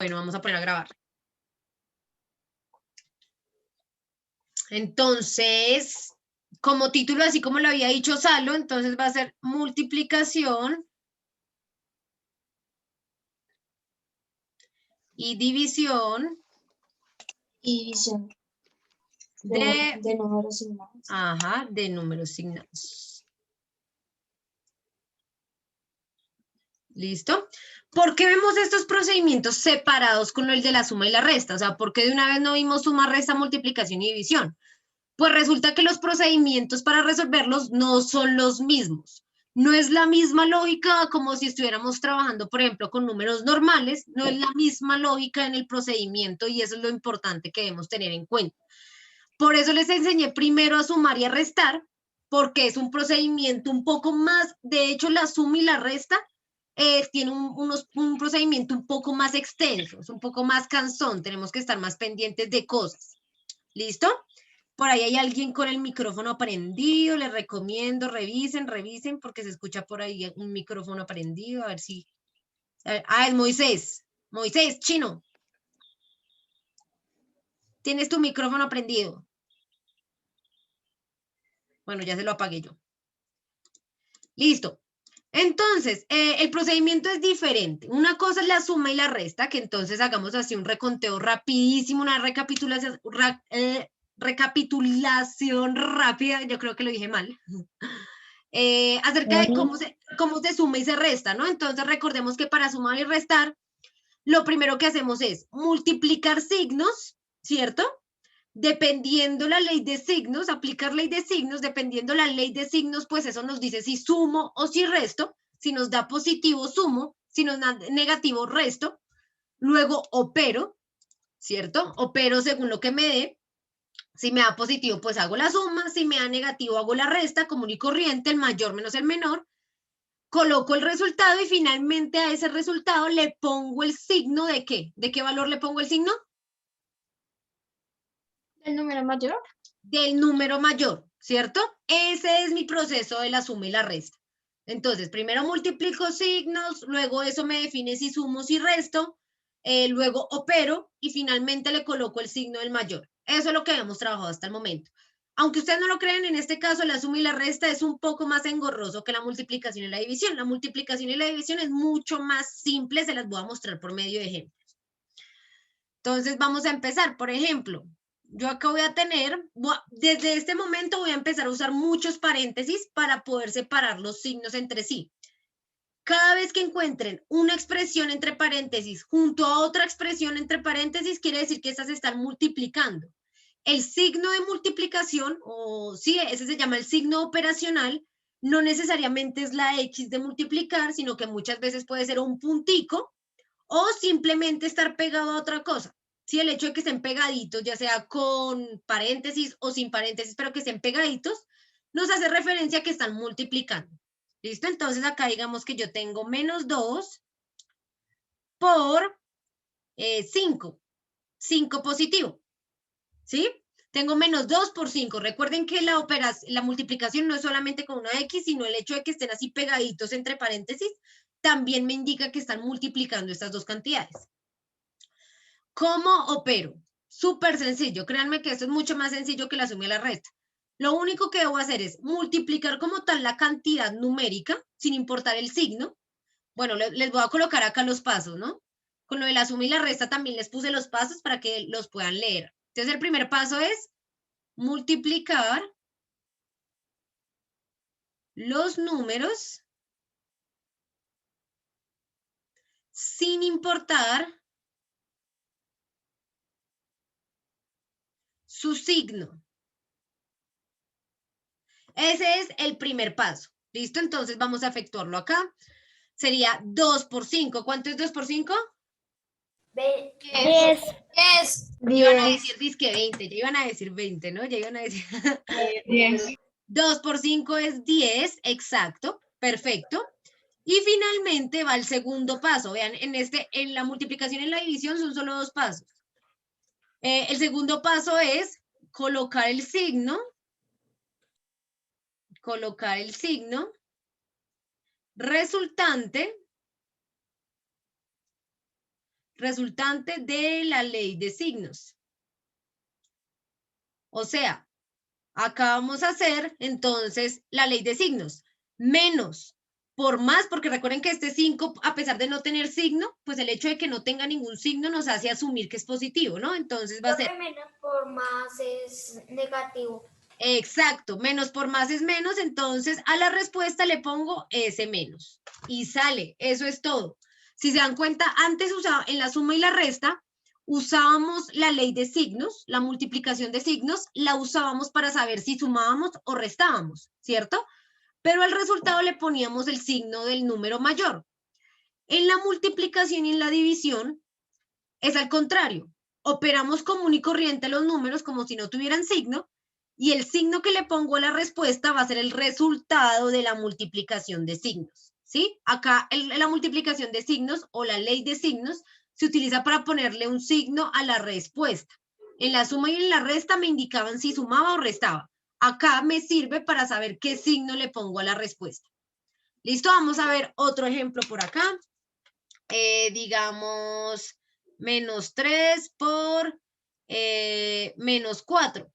Bueno, vamos a poner a grabar. Entonces, como título, así como lo había dicho Salo, entonces va a ser multiplicación y división de números signados. Ajá, de números signados. ¿Listo? ¿Por qué vemos estos procedimientos separados con el de la suma y la resta? O sea, ¿por qué de una vez no vimos suma, resta, multiplicación y división? Pues resulta que los procedimientos para resolverlos no son los mismos. No es la misma lógica como si estuviéramos trabajando, por ejemplo, con números normales, no es la misma lógica en el procedimiento y eso es lo importante que debemos tener en cuenta. Por eso les enseñé primero a sumar y a restar, porque es un procedimiento un poco más, de hecho la suma y la resta tiene un procedimiento un poco más extenso, es un poco más cansón, tenemos que estar más pendientes de cosas. ¿Listo? Por ahí hay alguien con el micrófono prendido, les recomiendo, revisen, porque se escucha por ahí un micrófono prendido, a ver si... Ah, es Moisés. Moisés, chino. Tienes tu micrófono prendido. Bueno, ya se lo apagué yo. Listo. Entonces, el procedimiento es diferente. Una cosa es la suma y la resta, que entonces hagamos así un reconteo rapidísimo, una recapitulación rápida, yo creo que lo dije mal, acerca de cómo se suma y se resta, ¿no? Entonces recordemos que para sumar y restar, lo primero que hacemos es multiplicar signos, ¿cierto? Dependiendo la ley de signos, aplicar ley de signos, dependiendo la ley de signos, pues eso nos dice si sumo o si resto, si nos da positivo sumo, si nos da negativo resto, luego opero, ¿cierto? Opero según lo que me dé, si me da positivo pues hago la suma, si me da negativo hago la resta, común y corriente, el mayor menos el menor, coloco el resultado y finalmente a ese resultado le pongo el signo de ¿qué? ¿De qué valor le pongo el signo? ¿El número mayor? Del número mayor, ¿cierto? Ese es mi proceso de la suma y la resta. Entonces, primero multiplico signos, luego eso me define si sumo, si resto, luego opero y finalmente le coloco el signo del mayor. Eso es lo que hemos trabajado hasta el momento. Aunque ustedes no lo creen, en este caso la suma y la resta es un poco más engorroso que la multiplicación y la división. La multiplicación y la división es mucho más simple, se las voy a mostrar por medio de ejemplos. Entonces vamos a empezar, por ejemplo, yo acá voy a tener, desde este momento voy a empezar a usar muchos paréntesis para poder separar los signos entre sí. Cada vez que encuentren una expresión entre paréntesis junto a otra expresión entre paréntesis, quiere decir que estas se están multiplicando. El signo de multiplicación, o sí, ese se llama el signo operacional, no necesariamente es la X de multiplicar, sino que muchas veces puede ser un puntico o simplemente estar pegado a otra cosa. Sí, el hecho de que estén pegaditos, ya sea con paréntesis o sin paréntesis, pero que estén pegaditos, nos hace referencia a que están multiplicando. ¿Listo? Entonces acá digamos que yo tengo menos 2 por 5. 5 positivo. ¿Sí? Tengo menos 2 por 5. Recuerden que la multiplicación no es solamente con una X, sino el hecho de que estén así pegaditos entre paréntesis, también me indica que están multiplicando estas dos cantidades. ¿Cómo opero? Súper sencillo. Créanme que esto es mucho más sencillo que la suma y la resta. Lo único que debo hacer es multiplicar como tal la cantidad numérica, sin importar el signo. Bueno, les voy a colocar acá los pasos, ¿no? Con lo de la suma y la resta también les puse los pasos para que los puedan leer. Entonces, el primer paso es multiplicar los números sin importar su signo. Ese es el primer paso. ¿Listo? Entonces vamos a efectuarlo acá. Sería 2 por 5. ¿Cuánto es 2 por 5? 10. Iban a decir disque 20, ya iban a decir 20, ¿no? Ya iban a decir 10. 2 por 5 es 10, exacto, perfecto. Y finalmente va el segundo paso. Vean, en la multiplicación y en la división son solo dos pasos. El segundo paso es colocar el signo resultante resultante de la ley de signos. O sea, acá vamos a hacer entonces la ley de signos. Menos por más, porque recuerden que este 5, a pesar de no tener signo, pues el hecho de que no tenga ningún signo nos hace asumir que es positivo, ¿no? Entonces va a ser... menos por más es negativo. Exacto, menos por más es menos, entonces a la respuesta le pongo S menos y sale, eso es todo. Si se dan cuenta, antes usaba en la suma y la resta, usábamos la ley de signos, la multiplicación de signos, la usábamos para saber si sumábamos o restábamos, ¿cierto? Pero al resultado le poníamos el signo del número mayor. En la multiplicación y en la división es al contrario, operamos común y corriente los números como si no tuvieran signo, y el signo que le pongo a la respuesta va a ser el resultado de la multiplicación de signos, ¿sí? Acá la multiplicación de signos o la ley de signos se utiliza para ponerle un signo a la respuesta. En la suma y en la resta me indicaban si sumaba o restaba. Acá me sirve para saber qué signo le pongo a la respuesta. ¿Listo? Vamos a ver otro ejemplo por acá. Digamos, menos 3 por menos 4.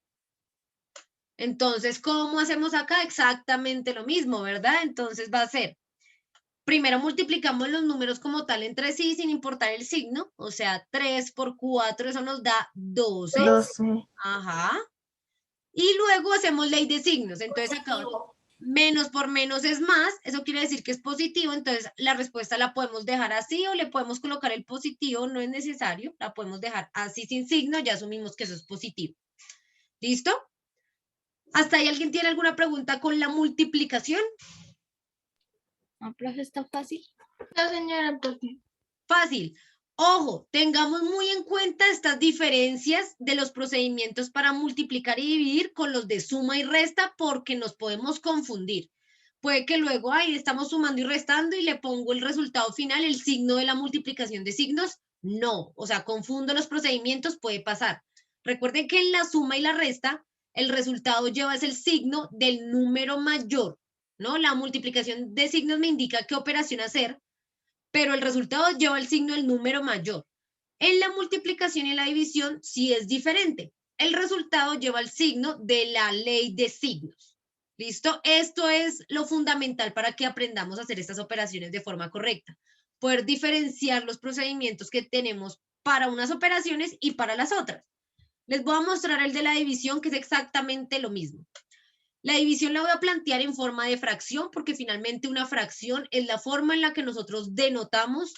Entonces, ¿cómo hacemos acá? Exactamente lo mismo, ¿verdad? Entonces va a ser, primero multiplicamos los números como tal entre sí sin importar el signo, o sea, 3 por 4, eso nos da 12. 12. Ajá. Y luego hacemos ley de signos, entonces acá menos por menos es más, eso quiere decir que es positivo, entonces la respuesta la podemos dejar así o le podemos colocar el positivo, no es necesario, la podemos dejar así sin signo, ya asumimos que eso es positivo. ¿Listo? ¿Hasta ahí alguien tiene alguna pregunta con la multiplicación? No, profe, está fácil. No, señora, profe. Fácil. Ojo, tengamos muy en cuenta estas diferencias de los procedimientos para multiplicar y dividir con los de suma y resta porque nos podemos confundir. Puede que luego, ahí estamos sumando y restando y le pongo el resultado final, el signo de la multiplicación de signos. No, o sea, confundo los procedimientos, puede pasar. Recuerden que en la suma y la resta, el resultado lleva es el signo del número mayor, ¿no? La multiplicación de signos me indica qué operación hacer, pero el resultado lleva el signo del número mayor. En la multiplicación y la división sí es diferente. El resultado lleva el signo de la ley de signos. ¿Listo? Esto es lo fundamental para que aprendamos a hacer estas operaciones de forma correcta. Poder diferenciar los procedimientos que tenemos para unas operaciones y para las otras. Les voy a mostrar el de la división, que es exactamente lo mismo. La división la voy a plantear en forma de fracción porque finalmente una fracción es la forma en la que nosotros denotamos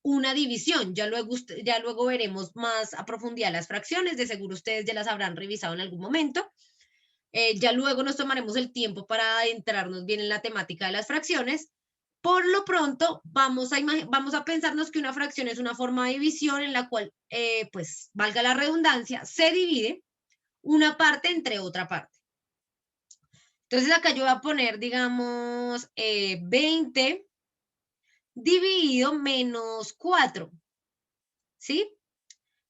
una división. Ya luego veremos más a profundidad las fracciones, de seguro ustedes ya las habrán revisado en algún momento. Ya luego nos tomaremos el tiempo para adentrarnos bien en la temática de las fracciones. Por lo pronto, vamos a pensarnos que una fracción es una forma de división en la cual, pues, valga la redundancia, se divide una parte entre otra parte. Entonces acá yo voy a poner, digamos, 20 dividido menos 4, ¿sí?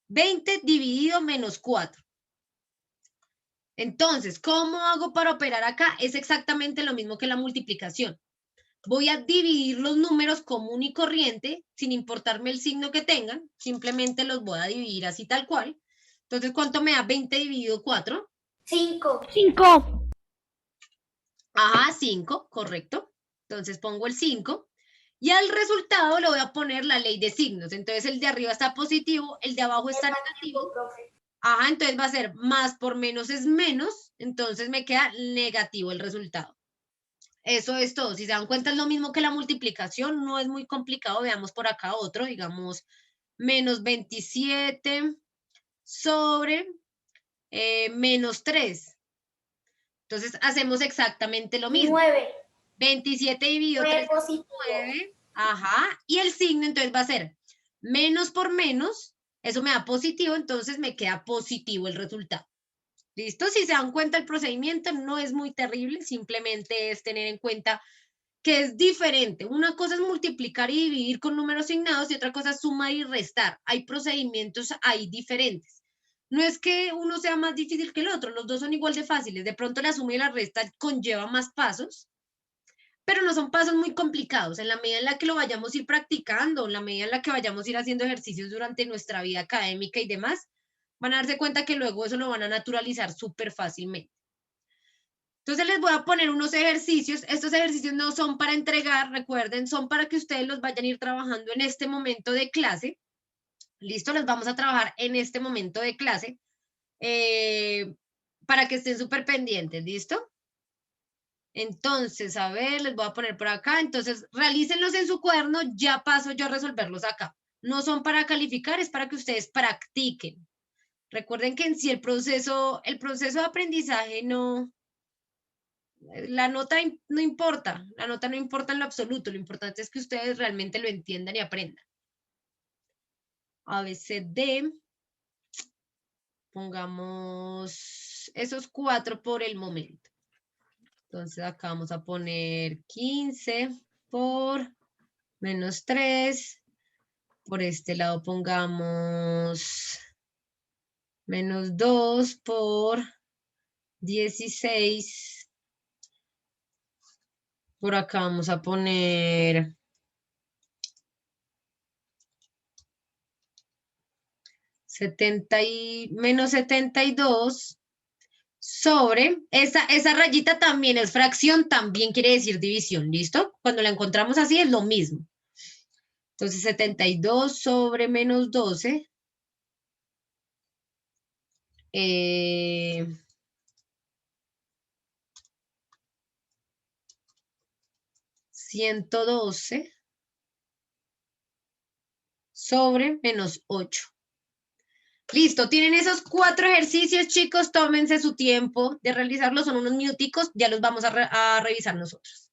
20 dividido menos 4. Entonces, ¿cómo hago para operar acá? Es exactamente lo mismo que la multiplicación. Voy a dividir los números común y corriente, sin importarme el signo que tengan, simplemente los voy a dividir así tal cual. Entonces, ¿cuánto me da 20 dividido 4? 5. 5. Ajá, 5, correcto. Entonces pongo el 5 y al resultado le voy a poner la ley de signos. Entonces el de arriba está positivo, el de abajo está negativo. Profe. Ajá, entonces va a ser más por menos es menos, entonces me queda negativo el resultado. Eso es todo. Si se dan cuenta es lo mismo que la multiplicación, no es muy complicado. Veamos por acá otro, digamos, menos 27 sobre menos 3. Entonces hacemos exactamente lo mismo. 9. 27 dividido 3 es 9. Ajá. Y el signo entonces va a ser menos por menos. Eso me da positivo, entonces me queda positivo el resultado. ¿Listo? Si se dan cuenta, el procedimiento no es muy terrible, simplemente es tener en cuenta que es diferente. Una cosa es multiplicar y dividir con números signados y otra cosa es sumar y restar. Hay procedimientos ahí diferentes. No es que uno sea más difícil que el otro, los dos son igual de fáciles. De pronto la suma y la resta conlleva más pasos, pero no son pasos muy complicados. En la medida en la que lo vayamos a ir practicando, en la medida en la que vayamos a ir haciendo ejercicios durante nuestra vida académica y demás, van a darse cuenta que luego eso lo van a naturalizar súper fácilmente. Entonces les voy a poner unos ejercicios. Estos ejercicios no son para entregar, recuerden, son para que ustedes los vayan a ir trabajando en este momento de clase. Listo, los vamos a trabajar en este momento de clase para que estén súper pendientes, ¿listo? Entonces, a ver, les voy a poner por acá. Entonces, realícenlos en su cuaderno, ya paso yo a resolverlos acá. No son para calificar, es para que ustedes practiquen. Recuerden que en sí el proceso de aprendizaje no, la nota no importa, la nota no importa en lo absoluto, lo importante es que ustedes realmente lo entiendan y aprendan. A, B, C, D, pongamos esos 4 por el momento. Entonces acá vamos a poner 15 por menos 3. Por este lado pongamos menos 2 por 16. Por acá vamos a poner menos 72 sobre, esa rayita también es fracción, también quiere decir división, ¿listo? Cuando la encontramos así es lo mismo. Entonces 72 sobre menos 12. 112 sobre menos 8. Listo, tienen esos 4 ejercicios, chicos, tómense su tiempo de realizarlos, son unos minuticos, ya los vamos a revisar nosotros.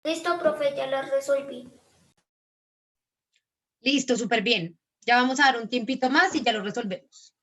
Listo, profe, ya las resolví. Listo, súper bien. Ya vamos a dar un tiempito más y ya lo resolvemos.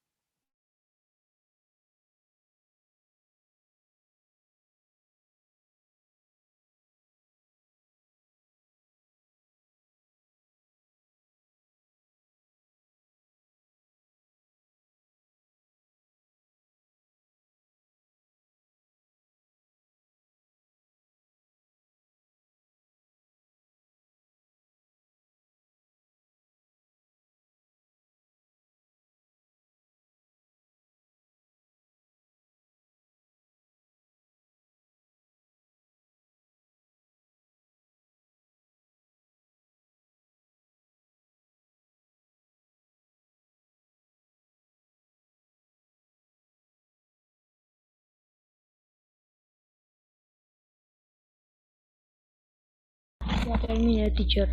Ya terminé, teacher.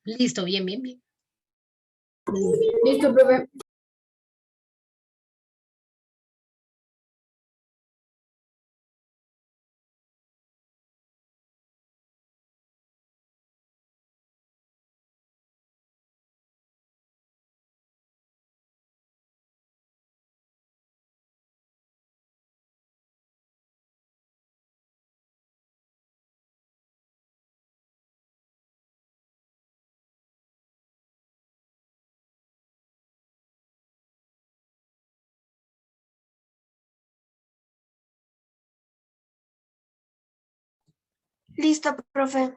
Listo, bien, bien, bien. Listo, profe. Listo, profe.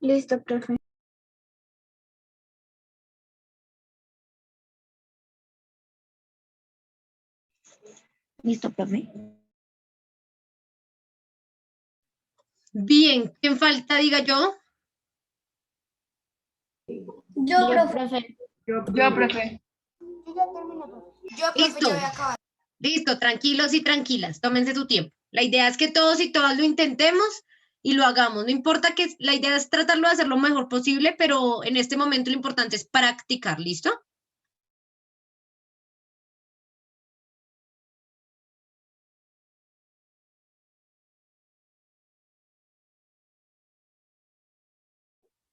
Listo, profe. Listo, profe. Bien, ¿quién falta? Diga yo. Yo, profe. Yo, profe. Yo ya terminé, profe. Yo, profe, Listo. ya voy a acabar. Listo, tranquilos y tranquilas, tómense su tiempo. La idea es que todos y todas lo intentemos y lo hagamos. No importa que la idea es tratarlo de hacer lo mejor posible, pero en este momento lo importante es practicar, ¿listo?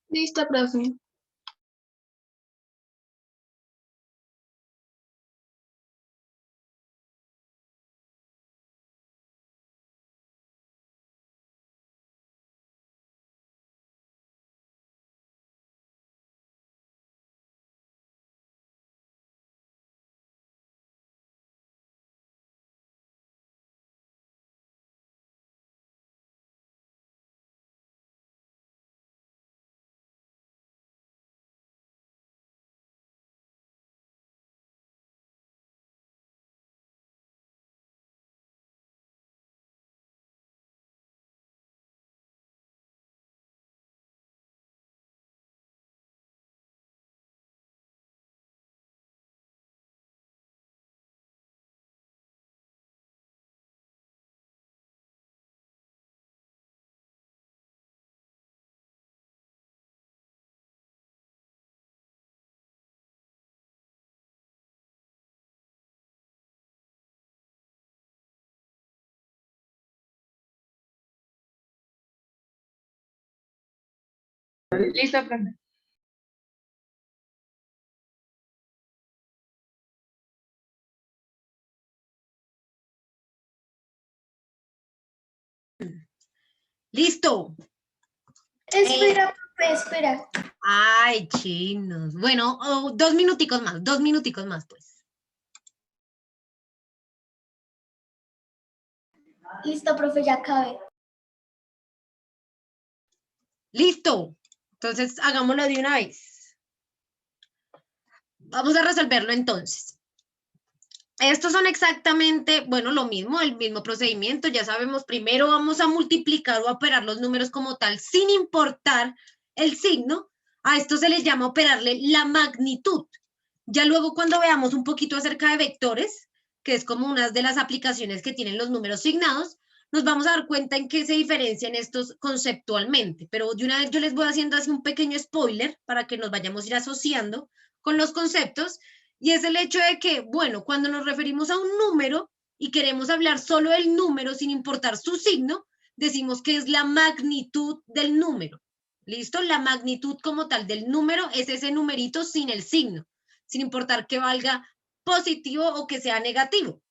Listo, profe. Listo, profe. Listo. Espera, profe, espera. Ay, chinos. Bueno, 2 minuticos más, pues. Listo, profe, ya acabé. Listo. Entonces, hagámoslo de una vez. Vamos a resolverlo entonces. Estos son exactamente, bueno, lo mismo, el mismo procedimiento. Ya sabemos, primero vamos a multiplicar o a operar los números como tal, sin importar el signo. A esto se les llama operarle la magnitud. Ya luego cuando veamos un poquito acerca de vectores, que es como una de las aplicaciones que tienen los números signados, nos vamos a dar cuenta en qué se diferencian estos conceptualmente. Pero de una vez yo les voy haciendo así un pequeño spoiler para que nos vayamos a ir asociando con los conceptos. Y es el hecho de que, bueno, cuando nos referimos a un número y queremos hablar solo del número sin importar su signo, decimos que es la magnitud del número. ¿Listo? La magnitud como tal del número es ese numerito sin el signo, sin importar que valga positivo o que sea negativo.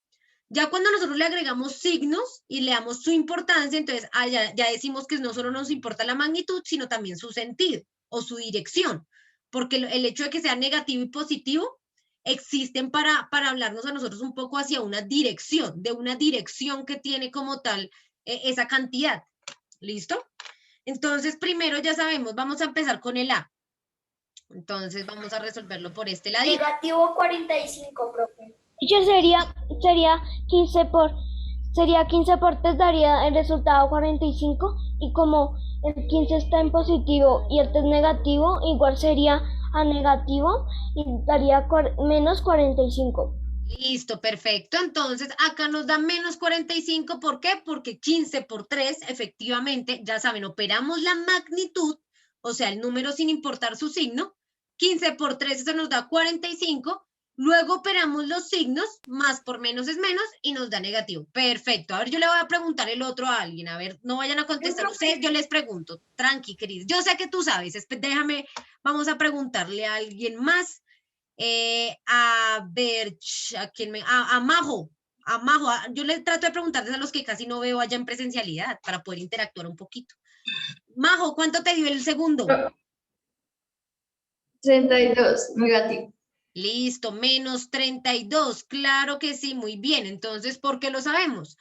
Ya cuando nosotros le agregamos signos y le damos su importancia, entonces ya decimos que no solo nos importa la magnitud, sino también su sentido o su dirección, porque el hecho de que sea negativo y positivo existen para hablarnos a nosotros un poco hacia una dirección, de una dirección que tiene como tal esa cantidad. ¿Listo? Entonces, primero ya sabemos, vamos a empezar con el A. Entonces, vamos a resolverlo por este lado. Negativo 45, profe. Teacher, sería 15 por 3 daría el resultado 45 y como el 15 está en positivo y el 3 negativo, igual sería a negativo y daría menos 45. Listo, perfecto. Entonces, acá nos da menos 45. ¿Por qué? Porque 15 por 3, efectivamente, ya saben, operamos la magnitud, o sea, el número sin importar su signo. 15 por 3, eso nos da 45. Luego operamos los signos, más por menos es menos, y nos da negativo. Perfecto. A ver, yo le voy a preguntar el otro a alguien. A ver, no vayan a contestar ustedes, yo les pregunto. Tranqui, queridos. Yo sé que tú sabes. Déjame, vamos a preguntarle a alguien más. A ver, ¿a quién me...? A Majo. A Majo. Yo le trato de preguntarles a los que casi no veo allá en presencialidad para poder interactuar un poquito. Majo, ¿cuánto te dio el segundo? 32, negativo. Listo, menos 32. Claro que sí, muy bien. Entonces, ¿por qué lo sabemos?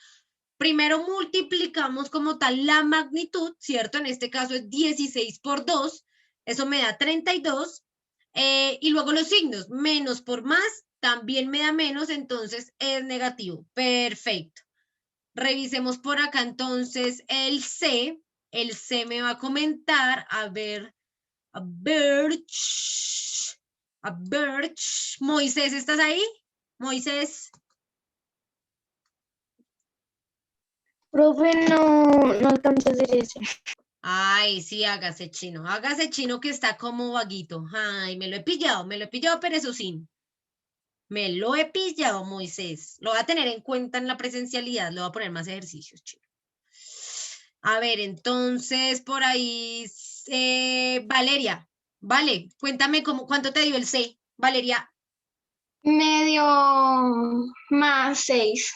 Primero multiplicamos como tal la magnitud, ¿cierto? En este caso es 16 por 2. Eso me da 32. Y luego los signos, menos por más, también me da menos, entonces es negativo. Perfecto. Revisemos por acá entonces el C. El C me va a comentar, a ver, Moisés, ¿estás ahí? Moisés. Profe, no alcanzo a hacer eso. Ay, sí, hágase chino que está como vaguito. Ay, me lo he pillado perezosín. Me lo he pillado, Moisés. Lo voy a tener en cuenta en la presencialidad, le voy a poner más ejercicios, chino. A ver, entonces, por ahí, Valeria. Vale, cuéntame cuánto te dio el C, Valeria. Medio más 6.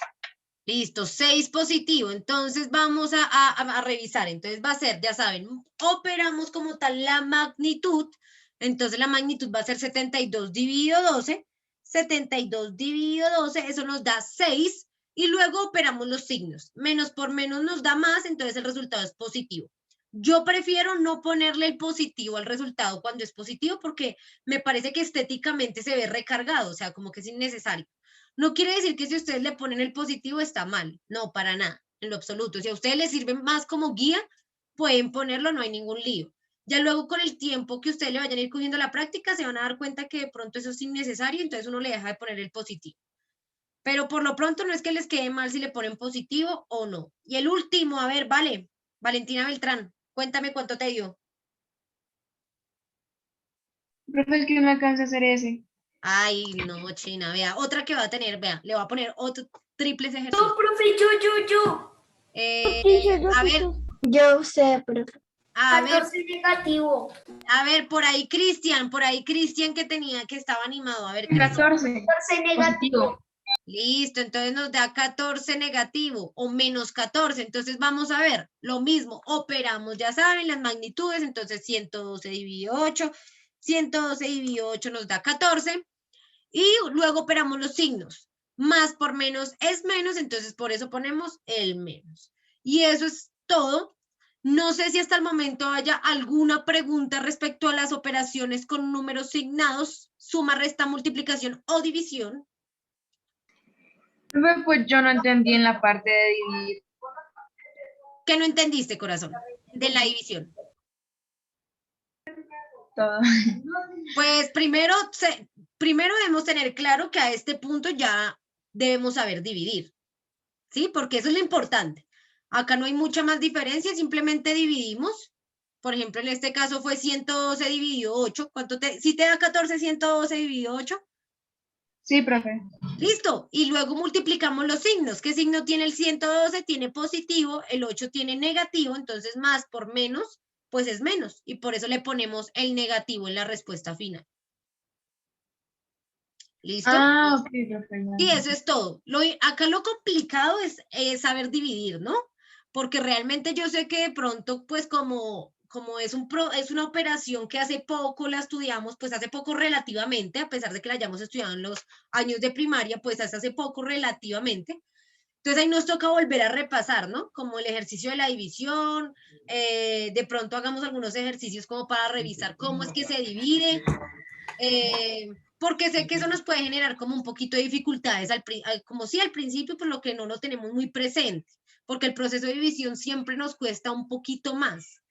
Listo, 6 positivo. Entonces vamos a revisar. Entonces va a ser, ya saben, operamos como tal la magnitud. Entonces la magnitud va a ser 72 dividido 12. 72 dividido 12, eso nos da 6. Y luego operamos los signos. Menos por menos nos da más, entonces el resultado es positivo. Yo prefiero no ponerle el positivo al resultado cuando es positivo porque me parece que estéticamente se ve recargado, o sea, como que es innecesario. No quiere decir que si ustedes le ponen el positivo está mal, no, para nada, en lo absoluto. Si a ustedes les sirve más como guía, pueden ponerlo, no hay ningún lío. Ya luego con el tiempo que ustedes le vayan a ir cogiendo la práctica, se van a dar cuenta que de pronto eso es innecesario, entonces uno le deja de poner el positivo. Pero por lo pronto no es que les quede mal si le ponen positivo o no. Y el último, a ver, vale, Valentina Beltrán, cuéntame cuánto te dio. Profe, es que no alcanza a hacer ese. Ay, no, China, vea, otra que va a tener, vea, le voy a poner otro triples ejercicios. No, profe, yo. A ver, Yo sé, profe. a ver, 14 negativo. a ver, por ahí Cristian que estaba animado, a ver, Cristian. 14 negativo. Listo, entonces nos da 14 negativo o menos 14, entonces vamos a ver, lo mismo, operamos, ya saben, las magnitudes, entonces 112 dividido 8, 112 dividido 8 nos da 14, y luego operamos los signos, más por menos es menos, entonces por eso ponemos el menos. Y eso es todo. No sé si hasta el momento haya alguna pregunta respecto a las operaciones con números signados, suma, resta, multiplicación o división. Profe, pues yo no entendí en la parte de dividir. ¿Qué no entendiste, corazón? De la división. Todo. Pues primero debemos tener claro que a este punto ya debemos saber dividir, ¿sí? Porque eso es lo importante. Acá no hay mucha más diferencia, simplemente dividimos. Por ejemplo, en este caso fue 112 dividido 8. ¿Sí te da 14, 112 dividido 8? Sí, profe. Listo. Y luego multiplicamos los signos. ¿Qué signo tiene el 112? Tiene positivo, el 8 tiene negativo, entonces más por menos, pues es menos. Y por eso le ponemos el negativo en la respuesta final. ¿Listo? Ah, ok, profe. Y eso es todo. Acá lo complicado es saber dividir, ¿no? Porque realmente yo sé que de pronto, pues como es una operación que hace poco la estudiamos, pues hace poco relativamente, a pesar de que la hayamos estudiado en los años de primaria, pues hace poco relativamente. Entonces ahí nos toca volver a repasar, ¿no? Como el ejercicio de la división, de pronto hagamos algunos ejercicios como para revisar cómo es que se divide, porque sé que eso nos puede generar como un poquito de dificultades, como si al principio, por lo que no lo tenemos muy presente, porque el proceso de división siempre nos cuesta un poquito más.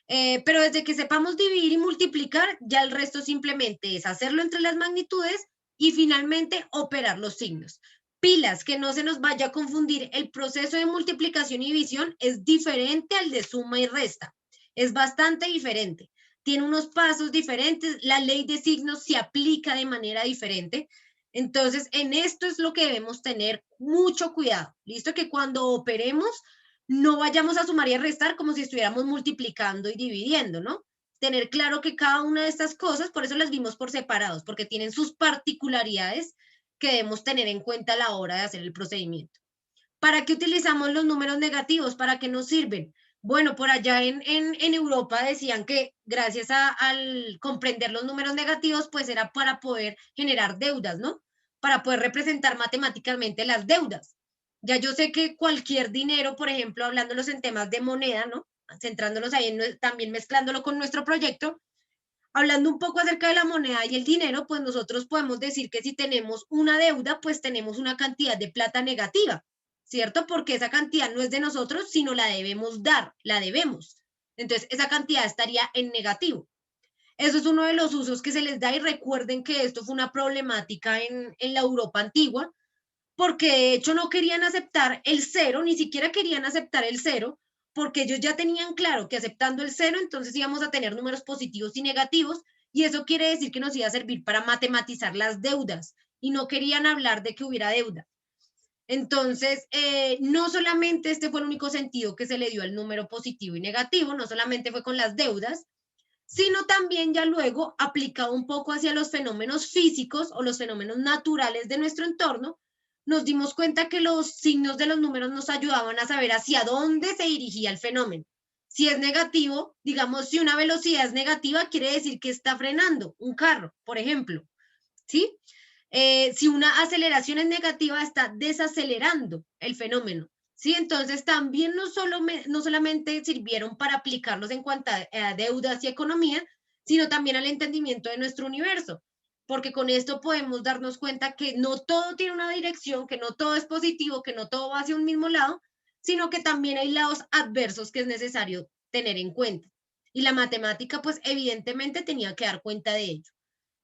Pero desde que sepamos dividir y multiplicar, ya el resto simplemente es hacerlo entre las magnitudes y finalmente operar los signos. Pilas, que no se nos vaya a confundir, el proceso de multiplicación y división es diferente al de suma y resta, es bastante diferente. Tiene unos pasos diferentes, la ley de signos se aplica de manera diferente. Entonces, en esto es lo que debemos tener mucho cuidado. ¿Listo? Que cuando operemos no vayamos a sumar y a restar como si estuviéramos multiplicando y dividiendo, ¿no? Tener claro que cada una de estas cosas, por eso las vimos por separados, porque tienen sus particularidades que debemos tener en cuenta a la hora de hacer el procedimiento. ¿Para qué utilizamos los números negativos? ¿Para qué nos sirven? Bueno, por allá en Europa decían que gracias al comprender los números negativos, pues era para poder generar deudas, ¿no? Para poder representar matemáticamente las deudas. Ya yo sé que cualquier dinero, por ejemplo, hablándolos en temas de moneda, ¿no? Centrándolos ahí, también mezclándolo con nuestro proyecto, hablando un poco acerca de la moneda y el dinero, pues nosotros podemos decir que si tenemos una deuda, pues tenemos una cantidad de plata negativa, ¿cierto? Porque esa cantidad no es de nosotros, sino la debemos dar, la debemos. Entonces, esa cantidad estaría en negativo. Eso es uno de los usos que se les da y recuerden que esto fue una problemática en la Europa antigua, porque de hecho no querían aceptar el cero, ni siquiera querían aceptar el cero, porque ellos ya tenían claro que aceptando el cero, entonces íbamos a tener números positivos y negativos, y eso quiere decir que nos iba a servir para matematizar las deudas, y no querían hablar de que hubiera deuda. Entonces, no solamente este fue el único sentido que se le dio al número positivo y negativo, no solamente fue con las deudas, sino también ya luego aplicado un poco hacia los fenómenos físicos o los fenómenos naturales de nuestro entorno, nos dimos cuenta que los signos de los números nos ayudaban a saber hacia dónde se dirigía el fenómeno. Si es negativo, digamos, si una velocidad es negativa, quiere decir que está frenando un carro, por ejemplo, ¿sí? Si una aceleración es negativa, está desacelerando el fenómeno, ¿sí? Entonces también no solamente sirvieron para aplicarlos en cuanto a deudas y economía, sino también al entendimiento de nuestro universo, porque con esto podemos darnos cuenta que no todo tiene una dirección, que no todo es positivo, que no todo va hacia un mismo lado, sino que también hay lados adversos que es necesario tener en cuenta. Y la matemática, pues evidentemente tenía que dar cuenta de ello.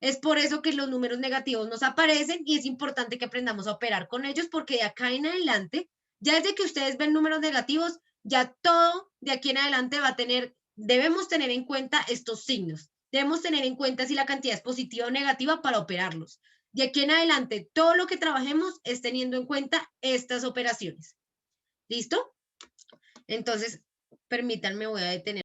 Es por eso que los números negativos nos aparecen y es importante que aprendamos a operar con ellos porque de acá en adelante, ya desde que ustedes ven números negativos, ya todo de aquí en adelante va a tener, debemos tener en cuenta estos signos. Debemos tener en cuenta si la cantidad es positiva o negativa para operarlos. De aquí en adelante, todo lo que trabajemos es teniendo en cuenta estas operaciones. ¿Listo? Entonces, permítanme, voy a detener.